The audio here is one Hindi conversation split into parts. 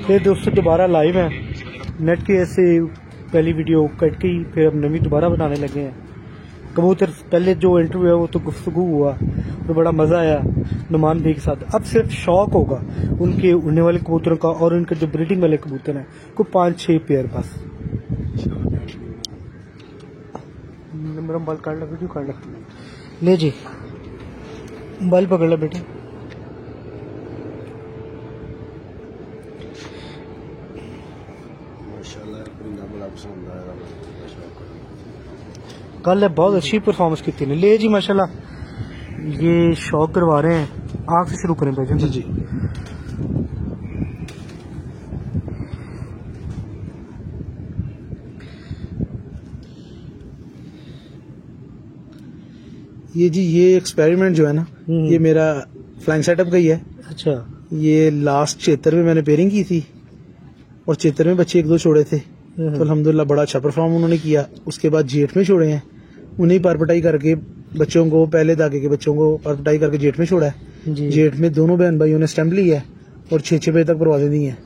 फिर दोस्तों दोबारा लाइव है, नेट की ऐसे पहली वीडियो कट गई, फिर अब नवी दोबारा बनाने लगे हैं। कबूतर पहले जो इंटरव्यू है वो तो गुफ्तगू हुआ तो बड़ा मज़ा आया नुमान भाई के साथ। अब सिर्फ शौक होगा उनके उड़ने वाले कबूतरों का और उनके जो ब्रीडिंग वाले कबूतर हैं को 5-6 पेयर बस। नंबर मोबाइल काट ला, वीडियो काट ला, ले जी मोबाइल पकड़ ला बेटे। कल बहुत अच्छी परफॉर्मेंस की थी ने, ले जी माशाल्लाह। ये शौक करवा रहे हैं, आग से शुरू करें भाई जी। ये एक्सपेरिमेंट जो है ना, ये मेरा फ्लाइंग सेटअप का ही है। अच्छा, ये लास्ट 76 में मैंने पेयरिंग की थी और 76 में बच्चे 1-2 छोड़े थे, तो अल्हम्दुलिल्लाह बड़ा अच्छा परफॉर्म उन्होंने किया। उसके बाद जेठ में छोड़े हैं, उन्हें परपटाई करके बच्चों को, पहले दागे के बच्चों को परपटाई करके जेठ में छोड़ा है। जेठ में दोनों बहन भाइयों ने स्टैंप ली है और 6-6 बजे तक परवाजें दी हैं।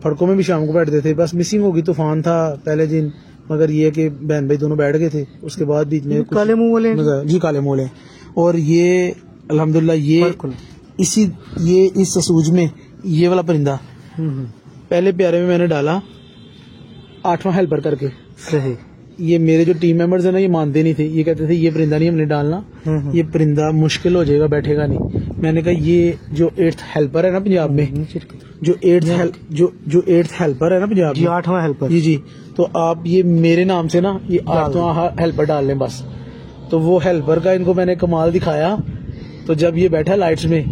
फड़कों में भी शाम को बैठते थे, बस मिसिंग होगी तूफान था पहले दिन, मगर ये कि बहन भाई दोनों बैठ गए थे। उसके बाद बीच में काले मुंह वाले जी, काले मुंह वाले। और ये अल्हम्दुलिल्लाह ये इस ससूज में ये वाला परिंदा पहले प्यारे में मैंने डाला 8वां हेल्पर करके। सही। ये मेरे जो टीम मेंबर्स है ना, ये मानते नहीं थे, ये कहते थे ये परिंदा नहीं हमने डालना, ये परिंदा मुश्किल हो जाएगा, बैठेगा नहीं। मैंने कहा ये जो 8th हेल्पर है ना पंजाब में, जो 8th हेल्पर है ना पंजाब में, 8वां हेल्पर जी, तो आप ये मेरे नाम से ना ये 8वां हेल्पर डाल लें बस। तो वो हेल्पर का इनको मैंने कमाल दिखाया। तो जब ये बैठा लाइट्स में,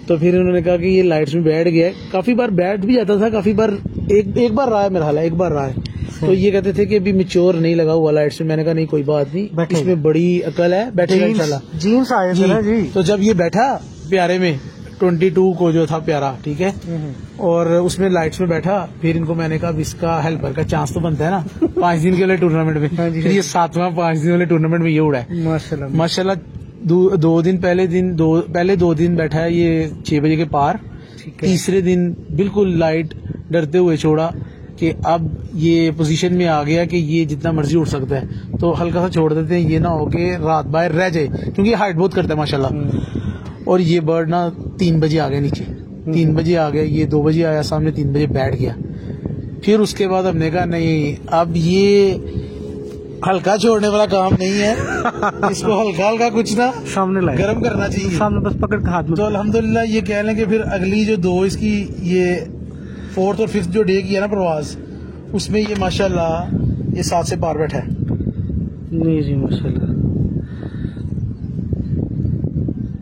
तो फिर इन्होंने कहा कि ये लाइट्स में बैठ गया। काफी बार बैठ भी जाता था, काफी बार एक बार रहा है मेरा हाल है, एक बार रहा है। तो ये कहते थे कि अभी मैच्योर नहीं लगा हुआ लाइट्स में। मैंने कहा नहीं कोई बात नहीं, इसमें बड़ी अकल है, बैठेगा इंशाल्लाह। जीन्स आए थे ना जी। तो जब ये बैठा प्यारे में 22 को जो था प्यारा, ठीक है, और उसमें लाइट्स में बैठा, फिर इनको मैंने कहा इसका हेल्पर का चांस तो बनता है ना 5 दिन के वाले टूर्नामेंट में। फिर ये 7वां 5 दिन वाले टूर्नामेंट में ये उड़ा है माशाल्लाह। 2 दिन पहले 2 दिन बैठा है ये 6 बजे के पार। तीसरे दिन बिल्कुल लाइट डरते हुए छोड़ा कि अब ये पोजीशन में आ गया कि ये जितना मर्जी उड़ सकता है, तो हल्का सा छोड़ देते हैं, ये ना हो कि रात बाहर रह जाए, क्योंकि हाइट बहुत करता है माशाल्लाह। और ये बर्ड ना 3 बजे आ गया नीचे, 3 बजे आ गया, ये 2 बजे आया सामने, 3 बजे बैठ गया। फिर उसके बाद हमने कहा नहीं, अब ये हल्का छोड़ने वाला काम नहीं है, इसको हल्का हल्का कुछ ना सामने लाए, गर्म करना चाहिए, सामने बस पकड़ के हाथ में। तो अल्हम्दुलिल्लाह ये कह लें कि फिर अगली जो 2 इसकी ये 4th और 5th जो डे की है ना प्रवास, उसमें ये माशाल्लाह ये 7 से पार बैठा है। नहीं जी माशाल्लाह।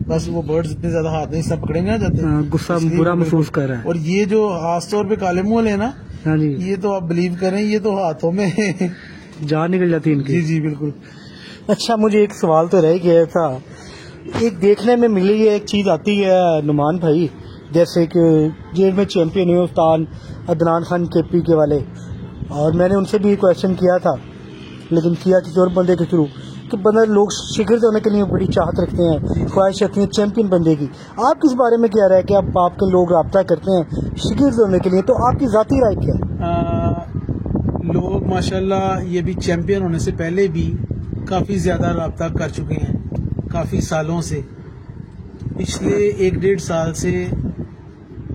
बस वो बर्ड्स इतने ज्यादा हाथ नहीं सब पकड़ेंगे ना जाते, गुस्सा बुरा महसूस कर रहा है। और ये जो खास तौर पे काले मुंह वाले है ना, हाँ जी, ये तो आप बिलीव करें, ये तो हाथों में जान निकल जाती है इनकी। जी बिल्कुल। अच्छा, मुझे एक सवाल तो रह गया था, एक देखने में मिली है, एक चीज आती है नुमान भाई, जैसे कि जेल में चैंपियन हुए उस्ताद अदनान खान केपी के वाले, और मैंने उनसे भी क्वेश्चन किया था, लेकिन किया किसी और बंदे के थ्रू, कि बंदा लोग शिगिर्द होने के लिए बड़ी चाहत रखते हैं, ख्वाहिश रखते हैं चैंपियन बंदे की। आप किस बारे में कह रहे हैं कि अब आपके लोग रब्ता करते हैं शिगिर्द होने के लिए, तो आपकी जाती राय क्या है? लोग माशाल्लाह ये भी चैंपियन होने से पहले भी काफी ज्यादा रब्ता कर चुके हैं, काफी सालों से, पिछले 1-1.5 साल से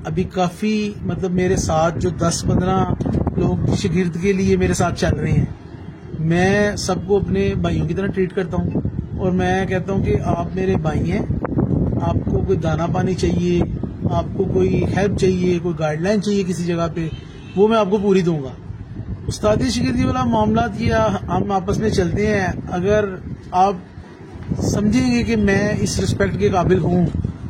अभी काफी, मतलब मेरे साथ जो 10-15 लोग शिगिर्द के लिए मेरे साथ चल रहे हैं। मैं सबको अपने भाइयों की तरह ट्रीट करता हूँ, और मैं कहता हूँ कि आप मेरे भाई हैं, आपको कोई दाना पानी चाहिए, आपको कोई हेल्प चाहिए, कोई गाइडलाइन चाहिए किसी जगह पे, वो मैं आपको पूरी दूंगा। उस्तादी शिगिर्दी वाला मामला किया, हम आपस में चलते हैं, अगर आप समझेंगे कि मैं इस रिस्पेक्ट के काबिल हूँ,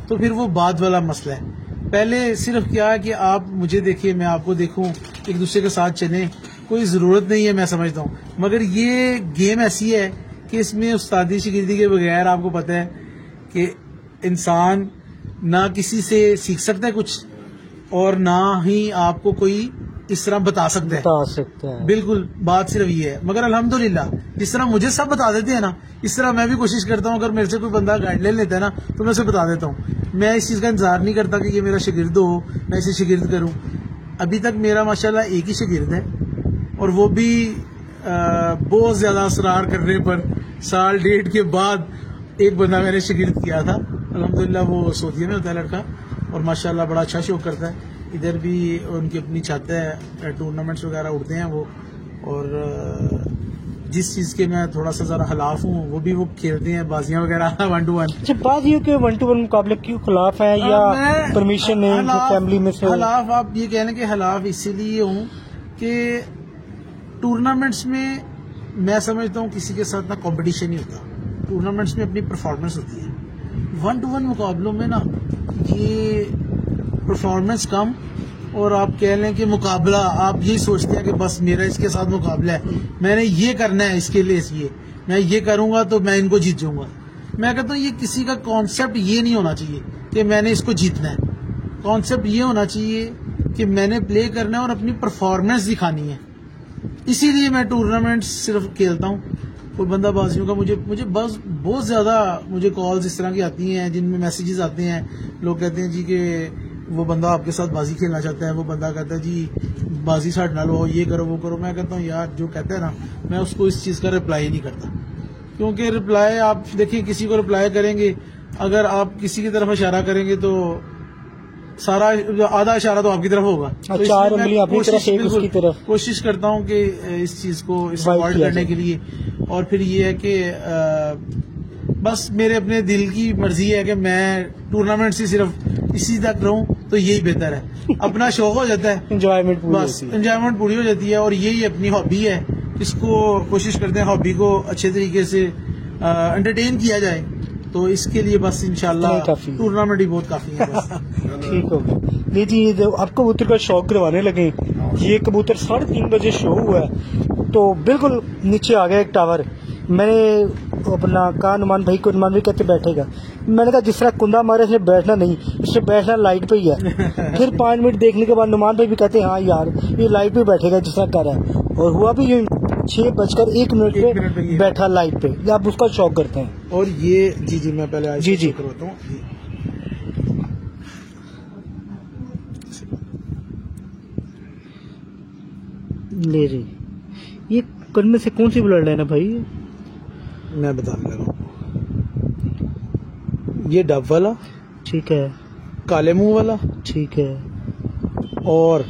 तो फिर वो बाद वाला मसला है। पहले सिर्फ क्या है कि आप मुझे देखिए, मैं आपको देखूं, एक दूसरे के साथ चलें, कोई ज़रूरत नहीं है, मैं समझता हूँ। मगर ये गेम ऐसी है कि इसमें उस्तादी शिगिर्दी के बगैर आपको पता है कि इंसान ना किसी से सीख सकता है कुछ, और ना ही आपको कोई इस तरह बता सकता है। बिल्कुल, बात सिर्फ ये है। मगर अल्हम्दुलिल्लाह जिस तरह मुझे सब बता देते हैं ना, इस तरह मैं भी कोशिश करता हूँ, अगर मेरे से कोई बंदा गाइडलाइन लेता है ना, तो मैं उसे बता देता हूँ। मैं इस चीज़ का इंतजार नहीं करता कि ये मेरा शागिर्द हो, मैं इसे शागिर्द करूं। अभी तक मेरा माशाल्लाह एक ही शागिर्द है, और वो भी बहुत ज़्यादा असरार करने पर साल डेढ़ के बाद एक बंदा मैंने शागिर्द किया था। अल्हम्दुलिल्लाह वो सऊदीया में होता है लड़का, और माशाल्लाह बड़ा अच्छा शो करता है। इधर भी उनकी अपनी छत है, टूर्नामेंट्स वगैरह उड़ते हैं वो, और जिस चीज़ के मैं थोड़ा सा ज़रा खिलाफ हूँ वो भी वो खेलते हैं, बाजियाँ वगैरह 1-to-1। अच्छा, बाजियों के 1-to-1 मुकाबले क्यों खिलाफ है, या परमिशन है फैमिली में से? खिलाफ आप ये कह लें कि खिलाफ इसीलिए हूँ कि टूर्नामेंट्स में मैं समझता हूँ किसी के साथ ना कंपटीशन ही होता, टूर्नामेंट्स में अपनी परफॉर्मेंस होती है। 1-to-1 मुकाबलों में ना ये परफॉर्मेंस कम, और आप कह लें कि मुकाबला, आप यही सोचते हैं कि बस मेरा इसके साथ मुकाबला है, मैंने ये करना है इसके लिए, ये मैं ये करूंगा तो मैं इनको जीत जाऊंगा। मैं कहता हूँ ये किसी का कॉन्सेप्ट ये नहीं होना चाहिए कि मैंने इसको जीतना है। कॉन्सेप्ट ये होना चाहिए कि मैंने प्ले करना है और अपनी परफॉर्मेंस दिखानी है। इसीलिए मैं टूर्नामेंट्स सिर्फ खेलता हूँ। कोई बंदाबाजियों का मुझे बस बहुत ज़्यादा मुझे कॉल्स इस तरह की आती हैं जिनमें मैसेजेस आते हैं, लोग कहते हैं जी कि वो बंदा आपके साथ बाजी खेलना चाहता है, वो बंदा कहता है जी बाजी साथ ना लो, ये करो वो करो। मैं कहता हूँ यार जो कहता है ना, मैं उसको इस चीज़ का रिप्लाई नहीं करता, क्योंकि रिप्लाई आप देखिए, किसी को रिप्लाई करेंगे, अगर आप किसी की तरफ इशारा करेंगे तो सारा आधा इशारा तो आपकी तरफ होगा। तो चार उंगली अपनी तरफ, एक उसकी तरफ। कोशिश करता हूँ कि इस चीज़ को अवॉइड करने के लिए। और फिर ये है कि बस मेरे अपने दिल की मर्जी है कि मैं टूर्नामेंट से सिर्फ इसी तक रहूं तो यही बेहतर है। अपना शौक हो जाता है, एंजॉयमेंट बस एंजॉयमेंट पूरी हो जाती है, और यही अपनी हॉबी है। इसको कोशिश करते हैं हॉबी को अच्छे तरीके से एंटरटेन किया जाए, तो इसके लिए बस इंशाल्लाह टूर्नामेंट ही बहुत काफी है। बस ठीक हो गया। नहीं जी, अब कबूतर का शौक करवाने लगे, ये कबूतर 3:30 बजे शो हुआ है तो बिल्कुल नीचे आ गया एक टावर। मैंने अपना कहा नुमान भाई को, नुमान भाई कहते बैठेगा, मैंने कहा जिस तरह कुंदा मारे इसने बैठना नहीं, इससे बैठना लाइट पे ही है। फिर 5 मिनट देखने के बाद नुमान भाई भी कहते हैं हाँ यार ये लाइट पे बैठेगा जिस तरह कर रहा है, और हुआ भी यूं 6:01 पे बैठा लाइट पे। आप उसका शौक करते हैं? और ये जी मैं पहले जी करवाता हूँ। ले जी, ये कन से कौन सी ब्लड लाइन है भाई? मैं बताने लगा हूँ, ये डब वाला, ठीक है, काले मुंह वाला, ठीक है, और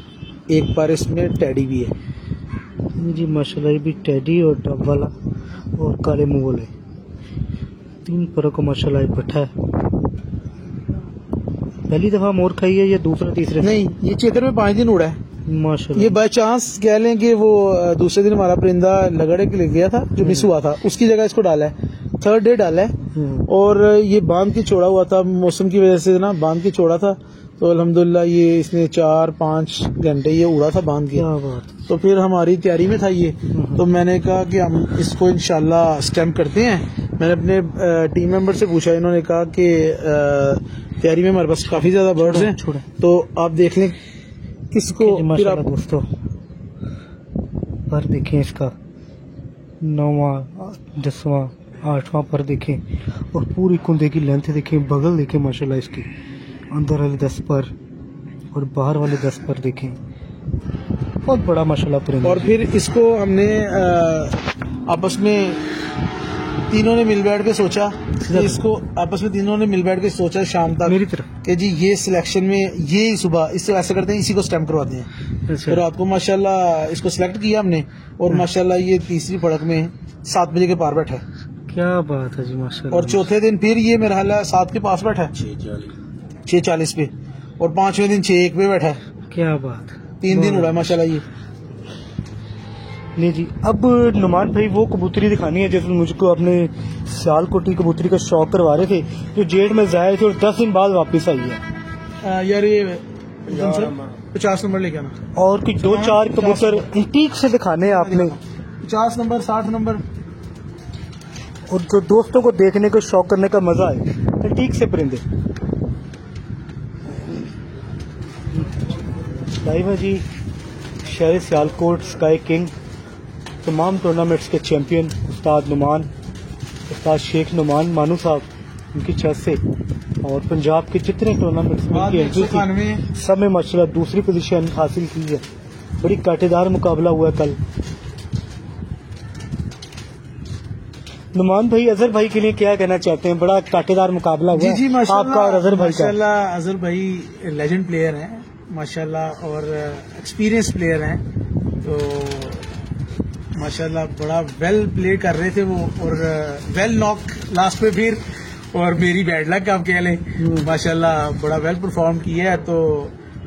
एक बार इसमें टेडी भी है। जी माशाल्लाह, ये भी टेडी और डब वाला और काले मुंह वाले 3 पर को माशाल्लाह बैठा है। पहली दफा मोर खाई है या दूसरा तीसरे? नहीं, ये चेतर में 5 दिन उड़ा है माशाल्लाह। ये बाय चांस कह लें कि वो दूसरे दिन हमारा परिंदा लगड़े के लिए गया था जो मिस हुआ था, उसकी जगह इसको डाला है, 3rd डे डाला है। और ये बांध के छोड़ा हुआ था, मौसम की वजह से ना बांध के छोड़ा था, तो अल्हम्दुलिल्लाह ये इसने 4-5 घंटे ये उड़ा था बांध के। तो फिर हमारी तैयारी में था ये, तो मैंने कहा कि हम इसको इंशाल्लाह स्टैम्प करते हैं। मैंने अपने टीम मेंबर से पूछा, इन्होंने कहा कि तैयारी में हमारे पास काफी ज्यादा बर्ड्स हैं, तो आप देख लें किसको। फिर आप दोस्तों पर देखें, इसका 9वां 10वां 8वां पर देखें, और पूरी कुंदे की लेंथ देखें, बगल देखें माशाल्लाह इसकी, अंदर वाले 10 पर और बाहर वाले 10 पर देखें, बहुत बड़ा माशाल्लाह परिंदा। और फिर इसको हमने आपस में तीनों ने मिल बैठ के सोचा कि इसको आपस में तीनों ने मिल बैठ के सोचा शाम तक मेरी तरफ कि जी ये सिलेक्शन में ये सुबह इससे ऐसा करते हैं, इसी को स्टैम्प करवाते हैं। फिर रात को माशाल्लाह इसको सिलेक्ट किया हमने, और माशाल्लाह ये तीसरी फड़क में 7 बजे के पार बैठा है। क्या बात है जी माशाल्लाह। और चौथे दिन फिर ये मेरा हाल 7 के पास बैठा है, 6:40 पे, और 5वें दिन 6:01 पे बैठा है। क्या बात, 3 दिन उड़ा है माशाल्लाह ये। नहीं जी, अब नुमान भाई वो कबूतरी दिखानी है जिसमें मुझको अपने सियालकोटी कबूतरी का शौक करवा रहे थे, जो जेठ में जाए थे और 10 दिन बाद वापस आई है। यार ये 50 नंबर लेके आना, और कुछ 2-4 कबूतर ठीक से दिखाने हैं आपने, 50 नंबर 60 नंबर, और जो दोस्तों को देखने को शौक करने का मजा है, ठीक से परिंदे। भाई जी शहर सियालकोट स्काई किंग तमाम टूर्नामेंट्स के चैंपियन उस्ताद शेख नुमान मानू साहब, उनकी छत से और पंजाब के जितने टूर्नामेंट्स में की एंट्री थी सब में माशाल्लाह दूसरी पोजीशन हासिल की है। बड़ी कांटेदार मुकाबला हुआ कल। नुमान भाई, अजहर भाई के लिए क्या कहना चाहते हैं? बड़ा कांटेदार मुकाबला हुआ जी आपका और अजहर भाई का। माशाल्लाह अजहर भाई लेजेंड प्लेयर हैं माशाल्लाह और एक्सपीरियंस प्लेयर हैं, तो माशाल्लाह बड़ा वेल प्ले कर रहे थे वो, और वेल नॉक लास्ट पे फिर, और मेरी बैड लक आप कह लें। माशाल्लाह बड़ा वेल परफॉर्म किया है, तो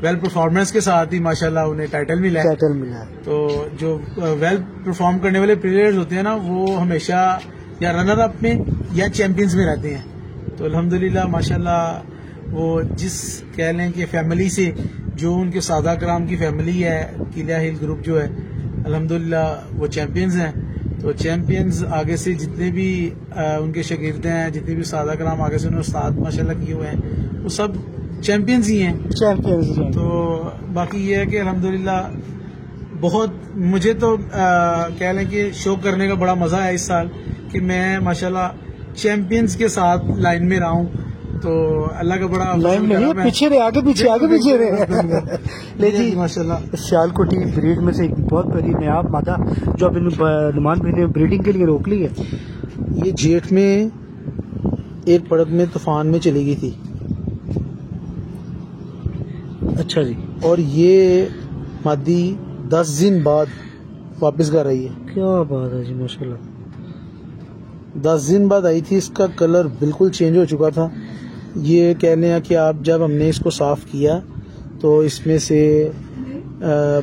वेल परफॉर्मेंस के साथ ही माशाल्लाह उन्हें टाइटल मिला है। तो जो वेल परफॉर्म करने वाले प्लेयर्स होते हैं ना, वो हमेशा या रनर अप में या चैंपियंस में रहते हैं। तो अल्हम्दुलिल्लाह माशाल्लाह वो जिस कह लें कि फैमिली से, जो उनके सादा कराम की फैमिली है, किला हिल ग्रुप जो है, अल्हम्दुलिल्लाह वो चैंपियंस हैं। तो चैंपियंस आगे से जितने भी उनके शागिर्द हैं, जितने भी सादा कराम आगे से उन्होंने उस्ताद माशाल्लाह किए हुए हैं, वो सब चैंपियंस ही हैं। तो बाकी ये है कि अल्हम्दुलिल्लाह बहुत मुझे तो कह लें कि शो करने का बड़ा मजा है इस साल कि मैं माशाल्लाह चैंपियंस के साथ लाइन में रहा हूँ। तो अल्लाह का बड़ा लाइन में पीछे रहे, आगे पीछे रहे। लेकिन माशाल्लाह सियालकोटी ब्रीड में से एक बहुत बड़ी नायाब मादा जो अब नुमान भाई ने ब्रीडिंग के लिए रोक ली है। ये जेठ में एक पड़क में तूफान में चली गई थी। अच्छा जी। और ये मादी 10 दिन बाद वापस घर आई है। क्या बात है जी, माशाल्लाह। 10 दिन बाद आई थी, इसका कलर बिल्कुल चेंज हो चुका था। ये कह लें कि आप जब हमने इसको साफ किया तो इसमें से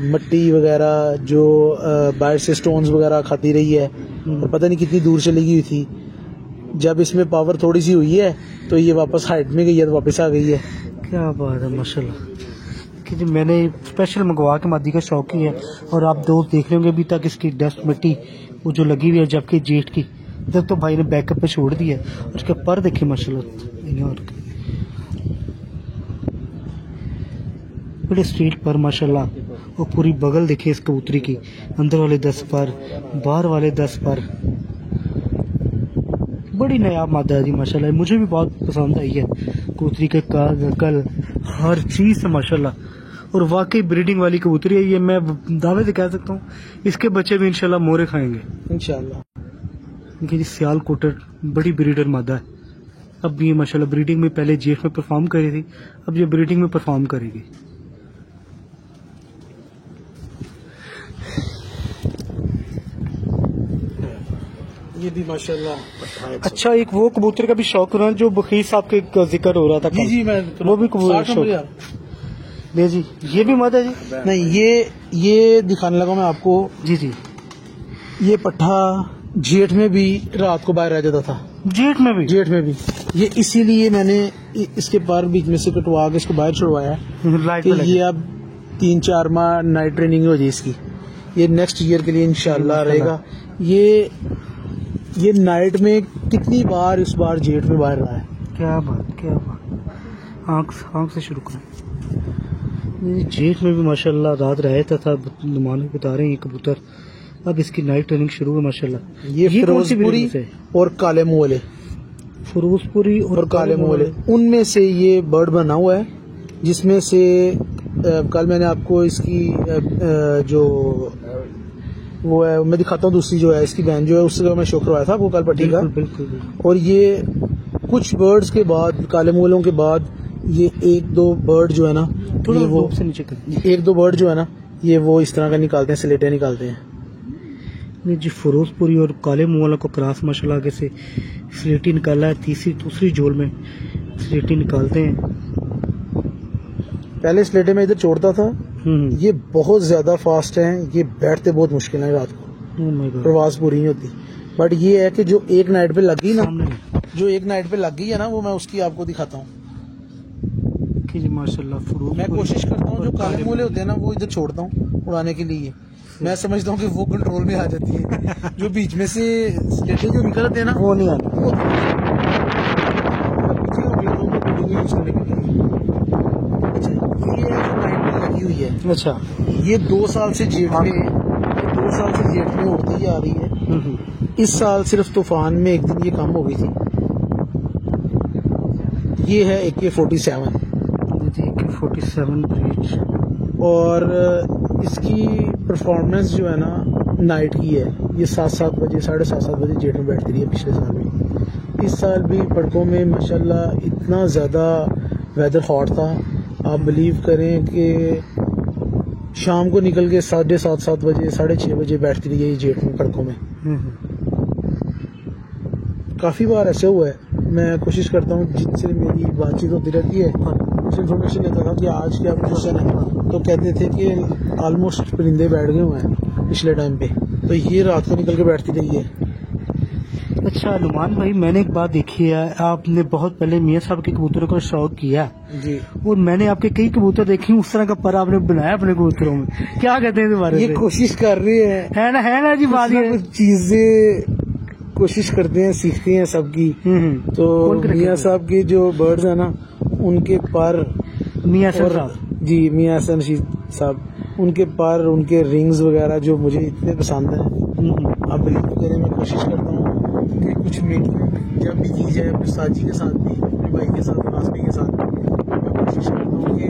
मट्टी वगैरह जो बाहर से स्टोन्स वगैरह खाती रही है, और पता नहीं कितनी दूर चली गई थी। जब इसमें पावर थोड़ी सी हुई है तो ये वापस हाइट में गई है, तो वापस आ गई है। क्या बात है माशाल्लाह। कि मैंने स्पेशल मंगवा के मादी का शौक ही है, और आप दोस्त देख रहे होंगे अभी तक इसकी डस्ट मिट्टी वो जो लगी हुई है, जबकि जेठ की जब तो भाई ने बैकअप पे छोड़ दिया। उसके पर देखिए माशाल्लाह बड़े स्ट्रीट पर माशाल्लाह। वो पूरी बगल देखिए इस कबूतरी की, अंदर वाले 10 पर, बाहर वाले 10 पर। बड़ी नायाब मादा है जी माशाल्लाह। मुझे भी बहुत पसंद आई है कबूतरी के कल हर चीज से माशाल्लाह। और वाकई ब्रीडिंग वाली कबूतरी है ये, मैं दावे से कह सकता हूँ इसके बच्चे भी इंशाल्लाह मोरे खाएंगे इंशाल्लाह। देखिए सियालकोटर बड़ी ब्रीडर मादा है। अब ये माशाल्लाह ब्रीडिंग में पहले जेठ में परफॉर्म कर रही थी, अब ये ब्रीडिंग में परफॉर्म करेगी। ये भी माशाल्लाह। अच्छा, एक वो कबूतर का भी शौक हो रहा है जो बखीर साहब के जिक्र हो रहा था। जी मैं वो भी कबूतर नहीं जी, ये भी मादा जी? नहीं, ये दिखाने लगा मैं आपको। जी जी। ये पट्ठा जेठ में भी रात को बाहर रह जाता था। जेठ में भी ये इसीलिए मैंने इसके पर बीच में से कटवा के इसको बाहर छुड़वाया कि ये अब 3-4 माह नाइट ट्रेनिंग हो जाए इसकी। ये नेक्स्ट ईयर के लिए इंशाल्लाह रहेगा। ये नाइट में कितनी बार इस बार जेठ में बाहर रहा है। क्या बात। आँख से शुरू करें। जेठ में भी माशाल्लाह रात रहता था। नुमान भी बता रहे हैं कबूतर अब इसकी नाइट ट्रेनिंग शुरू है माशाल्लाह। ये फिरोजपुरी और काले मुंह वाले, फिरोजपुरी और काले मुंह वाले, उनमें से ये बर्ड बना हुआ है। जिसमें से कल मैंने आपको इसकी जो वो है मैं दिखाता हूँ, दूसरी जो है इसकी बहन जो है उससे मैं शो करवाया था आपको कल पट्टी का। बिल्कुल। और ये कुछ बर्ड्स के बाद, काले मुंह के बाद, ये 1-2 बर्ड जो है ना, ये वो से नीचे 1-2 बर्ड जो है ना, ये वो इस तरह का निकालते हैं, स्लेटें निकालते हैं। नहीं जी, फिरोजपुरी और काले मुंह वाला को क्रॉस माशाल्लाह आगे से स्लेटी निकाला है। दूसरी जोल में स्लेटी निकालते हैं। पहले स्लेटे में इधर छोड़ता था। ये बहुत ज्यादा फास्ट हैं, ये बैठते बहुत मुश्किल है रात को, प्रवास पूरी नहीं होती। बट ये है कि जो एक नाइट पे लग गई ना, है ना, वो मैं उसकी आपको दिखाता हूँ। माशाल्लाह मैं कोशिश करता हूँ जो काले मूले होते हैं ना वो इधर छोड़ता हूँ उड़ाने के लिए। मैं समझता हूँ कि वो कंट्रोल में आ जाती है। जो बीच में से स्लेटे जो निकलते हैं ना, वो नहीं आते। अच्छा, ये 2 साल से जेठ में उड़ती ही आ रही है। इस साल सिर्फ तूफान में एक दिन ये कम हो गई थी। ये है AK-47 AK-47 ब्रीच। और इसकी परफॉर्मेंस जो है ना नाइट की है। ये 7-7 बजे 7:30 बजे जेट में बैठती रही है पिछले साल भी। इस साल भी पड़कों में माशाल्लाह इतना ज़्यादा वेदर हॉट था, आप बिलीव करें कि शाम को निकल के 7:30 बजे 6:30 बजे बैठती रही है ये जेट में पड़कों में। काफ़ी बार ऐसे हुआ है, मैं कोशिश करता हूँ जिनसे मेरी बातचीत होती रहती है उनसे इन्फॉर्मेशन लेता था कि आज क्या पोजीशन है, तो कहते थे कि ऑलमोस्ट परिंदे बैठ गए हुए हैं पिछले टाइम पे, तो ये रात को निकल के बैठती रही है। अच्छा नुमान भाई, मैंने एक बात देखी है, आपने बहुत पहले मियाँ साहब के कबूतरों का शौक किया जी, और मैंने आपके कई कबूतर देखे, उस तरह का पर आपने बनाया अपने कबूतरों में, क्या कहते हैं इस बारे में? ये कोशिश कर रही है ना जी, बात कुछ चीजें कोशिश करते हैं, सीखते हैं सबकी। तो मियाँ साहब के जो बर्ड्स है ना, उनके पर मियाँ साहब जी, मियाँ हसन साहब, उनके पर, उनके रिंग्स वगैरह जो मुझे इतने पसंद है। आप बिलीव करें, मैं कोशिश करता हूँ कि कुछ मीटिंग जब भी की जाए अपने साथी के साथ भी, अपने भाई के साथ, नासमी के साथ भी, मैं कोशिश करता हूँ कि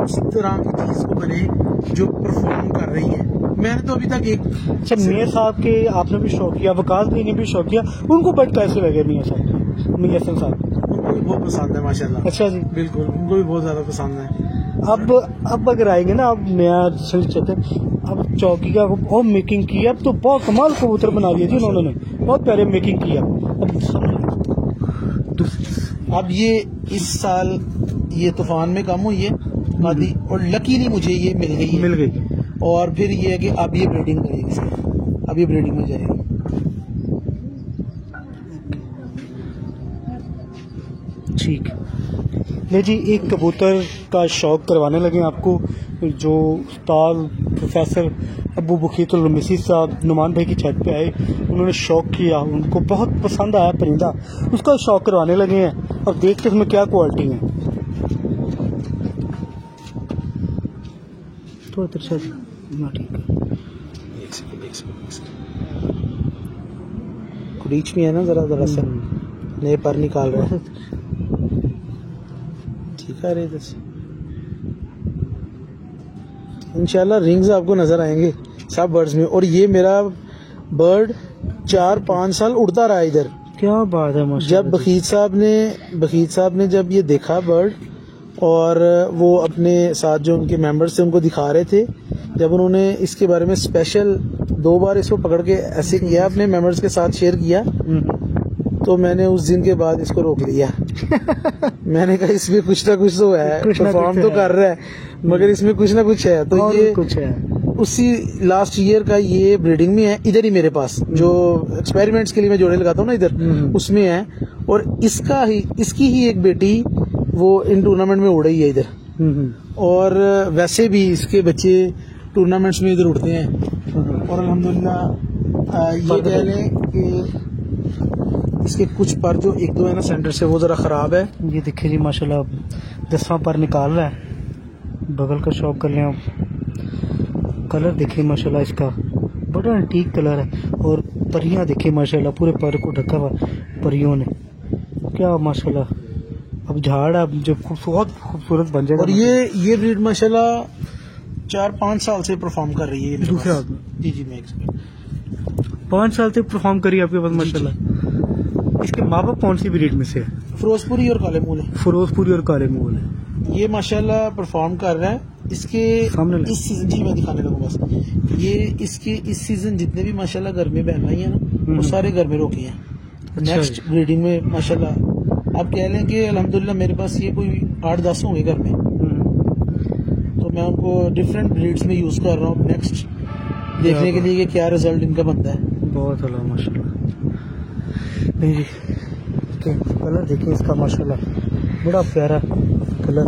उसी तरह की चीज को बने जो परफॉर्म कर रही है। मैंने तो अभी तक एक अच्छा, मियाँ साहब के आपने भी शौक किया, वकास भाई ने भी शौक किया, उनको बर्ड कैसे लगे मियाँ साहब, मियाँ हसन साहब? उनको भी बहुत पसंद है माशाल्लाह। अच्छा जी, बिल्कुल, उनको भी बहुत ज्यादा पसंद है। अब अगर आएंगे ना, अब नया चलते, अब चौकी का और मेकिंग की, अब तो बहुत कमाल कबूतर बना दिए जी उन्होंने, बहुत प्यारे मेकिंग किया। अब ये इस साल ये तूफान में कम हुई है आदि, और लकीली मुझे ये मिल गई। और फिर ये है कि अब ये ब्रीडिंग करेगी इसकी, अब ये ब्रीडिंग में जाएगी। ठीक ले जी, एक कबूतर का शौक करवाने लगे आपको, जो उस्ताद प्रोफेसर अबू बखीतुल मिसी साहब नुमान भाई की छत पे आए, उन्होंने शौक किया, उनको बहुत पसंद आया परिंदा, उसका शौक करवाने लगे हैं। अब देखते उसमें क्या क्वालिटी है। तो अच्छा जी, ठीक है, कुरीच में है ना, जरा सा नए पर निकाल रहे हैं। ठीक है, इंशाल्लाह रिंग्स आपको नजर आएंगे सब बर्ड्स में। और ये मेरा बर्ड 4-5 साल उड़ता रहा इधर। क्या बात है माशाल्लाह। जब बखीत साहब ने जब ये देखा बर्ड, और वो अपने साथ जो उनके मेंबर्स थे उनको दिखा रहे थे, जब उन्होंने इसके बारे में स्पेशल 2 बार इसको पकड़ के ऐसे किया, अपने मेंबर्स के साथ शेयर किया, तो मैंने उस दिन के बाद इसको रोक लिया। मैंने कहा इसमें कुछ ना कुछ तो है, परफॉर्म तो कर रहा है, मगर इसमें कुछ ना कुछ है। तो ये कुछ है, उसी लास्ट ईयर का ये ब्रीडिंग में है, इधर ही मेरे पास जो एक्सपेरिमेंट्स के लिए मैं जोड़े लगाता हूँ ना इधर, उसमें है। और इसकी ही एक बेटी वो इन टूर्नामेंट में उड़ी है इधर। और वैसे भी इसके बच्चे टूर्नामेंट्स में इधर उड़ते हैं। और अल्हम्दुलिल्लाह ये कह लें कि इसके कुछ पर जो 1-2 है ना सेंटर से, वो जरा खराब है। ये देखिए जी माशाल्लाह 10वां पर निकाल रहा है, बगल का शौक कर लें आप। कलर देखिए माशाल्लाह इसका, बड़ा एंटीक कलर है। और परियां देखिए माशाल्लाह, पूरे पर को ढका हुआ परियों ने, क्या माशाल्लाह। अब झाड़ अब जो बहुत खूबसूरत बन जाएगा। और ये ब्रीड माशाल्लाह 4-5 साल से परफॉर्म कर रही है। दूसरे आदमी जी मैं 5 साल से परफॉर्म करी आपके पास माशाल्लाह। इसके माँ बाप कौन सी ब्रीड में से है? फिरोजपुरी और काले मूल है। फिरोजपुरी और काले मूल है। ये माशाल्लाह परफॉर्म कर रहा है। इसके सामने इस सीजन, जी मैं दिखाने लगूँ बस, ये इसके इस सीजन जितने भी माशाल्लाह घर में बहन भाई है ना, वो सारे घर में रोके हैं। नेक्स्ट ब्रीडिंग में माशाल्लाह आप कह लें कि अल्हम्दुलिल्लाह मेरे पास ये कोई 8-10 होंगे घर में। तो मैं उनको डिफरेंट ब्रीड्स में यूज कर रहा हूँ नेक्स्ट देखने के लिए कि क्या रिजल्ट इनका बनता है। बहुत अल्लाह माशाल्लाह। नहीं जी, कलर देखिए इसका माशाल्लाह, बड़ा प्यारा कलर।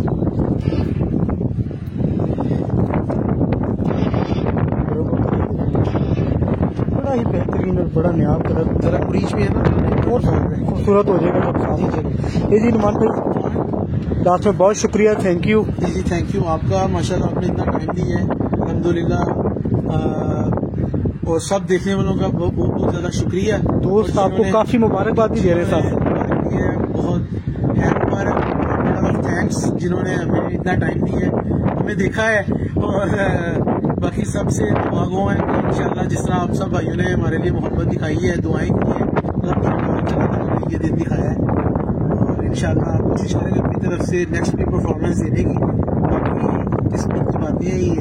बड़ा ही बेहतरीन और बड़ा नायाब कलर। जरा ब्रीच में है ना, और खूबसूरत हो जाएगा जब सामने। जी नुमान भाई, लास्ट में बहुत शुक्रिया, थैंक यू। जी थैंक यू आपका, माशाल्लाह आपने इतना टाइम दिया है अल्हम्दुलिल्लाह। और सब देखने वालों का बहुत बहुत ज्यादा शुक्रिया। दोस्त आपको काफी मुबारकबाद भी दे रहे हैं, बहुत है मुबारक। जिन्होंने हमें इतना टाइम दिया है, हमें देखा है, और बाकी सबसे दुआगो हैं कि इंशाल्लाह जिस तरह आप सब भाइयों ने हमारे लिए मोहब्बत दिखाई है, दुआएं की है, ये दिन दिखाया है, और इंशाल्लाह कोशिश करेंगे अपनी तरफ से नेक्स्ट भी परफॉर्मेंस देने की। बाकी किस्मत की बातें हैं, ये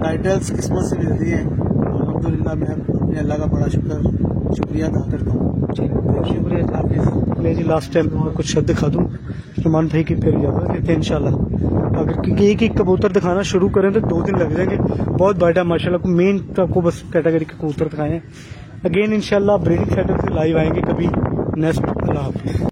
टाइटल्स किस्मत से मिलती हैं, अल्हम्दुलिल्लाह मैं अपने अल्लाह का बड़ा शुक्रिया अदा करता हूँ। शुक्रिया। मैं जी लास्ट टाइम कुछ शब्द दिखा दूँ नुमान भाई की, फिर इजाज़त देते हैं इंशाल्लाह। अगर क्योंकि एक एक कबूतर दिखाना शुरू करें तो 2 दिन लग जाएंगे, बहुत बड़ा माशाल्लाह। मेन तो आपको बस कैटेगरी के कबूतर दिखाए हैं। अगेन इंशाल्लाह ब्रीडिंग सेंटर से लाइव आएंगे कभी नेक्स्ट। अल्लाह हाफ़िज़।